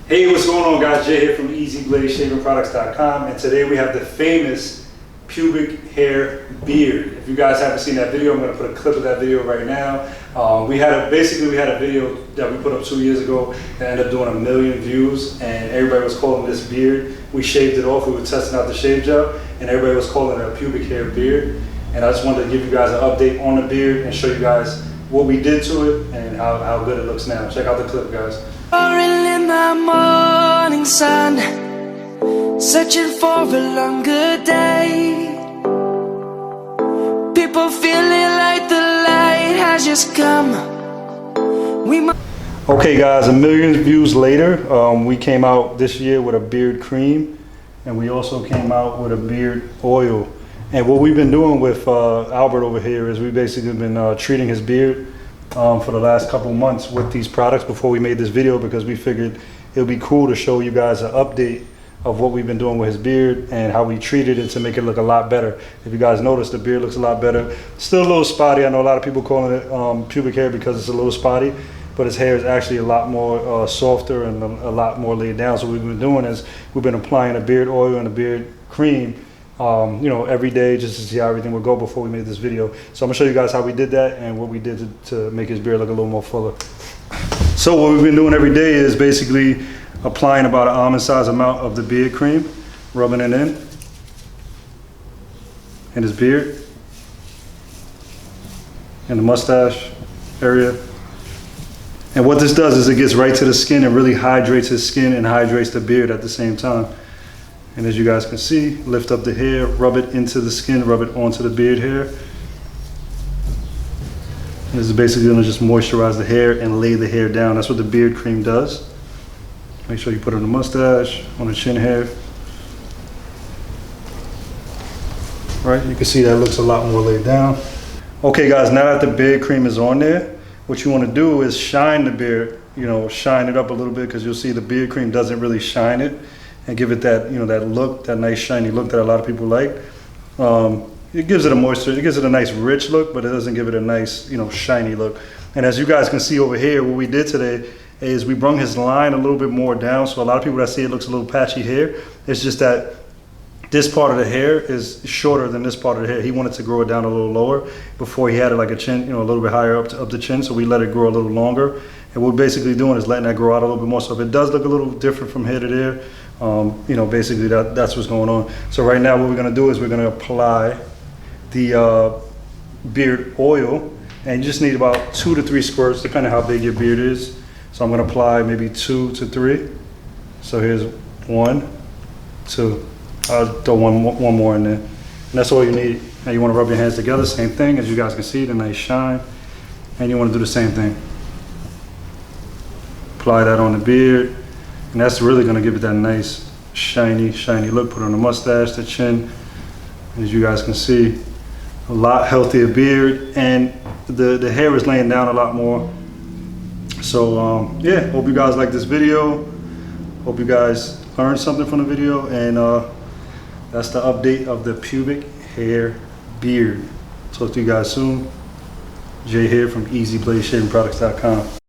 Hey, what's going on, guys? Jay here from EasyBladeShavingProducts.com, and today we have the famous pubic hair beard. If you guys haven't seen that video, I'm going to put a clip of that video right now. We had a video that we put up 2 years ago that ended up doing 1 million views, and everybody was calling this beard. We shaved it off. We were testing out the shave gel, and everybody was calling it a pubic hair beard. And I just wanted to give you guys an update on the beard and show you guys what we did to it and how good it looks now. Check out the clip, guys. In the morning sun, searching for a longer day. People feeling like the light has just come. Okay, guys, 1 million views later, we came out this year with a beard cream, and we also came out with a beard oil. And what we've been doing with Albert over here is we basically been treating his beard for the last couple months with these products before we made this video, because we figured it would be cool to show you guys an update of what we've been doing with his beard and how we treated it to make it look a lot better. If you guys notice, the beard looks a lot better. Still a little spotty. I know a lot of people calling it pubic hair because it's a little spotty, but his hair is actually a lot more softer and a lot more laid down. So what we've been doing is we've been applying a beard oil and a beard cream you know, every day, just to see how everything would go before we made this video. So I'm gonna show you guys how we did that and what we did to make his beard look a little more fuller. So what we've been doing every day is basically applying about an almond size amount of the beard cream, rubbing it in his beard, in the mustache area. And what this does is it gets right to the skin and really hydrates his skin and hydrates the beard at the same time. And as you guys can see, lift up the hair, rub it into the skin, rub it onto the beard hair. And this is basically gonna just moisturize the hair and lay the hair down. That's what the beard cream does. Make sure you put it on the mustache, on the chin hair. Right, you can see that looks a lot more laid down. Okay guys, now that the beard cream is on there, what you wanna do is shine the beard, you know, shine it up a little bit, because you'll see the beard cream doesn't really shine it and give it that, you know, that look, that nice shiny look that a lot of people like. It gives it a moisture, it gives it a nice rich look, but it doesn't give it a nice, you know, shiny look. And as you guys can see over here, what we did today is we brung his line a little bit more down. So a lot of people that see it looks a little patchy hair. It's just that this part of the hair is shorter than this part of the hair. He wanted to grow it down a little lower before he had it like a chin, you know, a little bit higher up the chin. So we let it grow a little longer. And what we're basically doing is letting that grow out a little bit more. So if it does look a little different from here to there, you know, basically that's what's going on. So right now what we're gonna do is we're gonna apply the beard oil, and you just need about 2 to 3 squirts, depending on how big your beard is. So I'm gonna apply maybe 2 to 3. So here's 1, 2. I'll throw one more in there. And that's all you need. Now you wanna rub your hands together, same thing. As you guys can see, the nice shine. And you wanna do the same thing. Apply that on the beard. And that's really gonna give it that nice, shiny look. Put it on the mustache, the chin. And as you guys can see, a lot healthier beard, and the hair is laying down a lot more. So yeah, hope you guys like this video. Hope you guys learned something from the video, and that's the update of the pubic hair beard. Talk to you guys soon. Jay here from EasyBladeShavingProducts.com.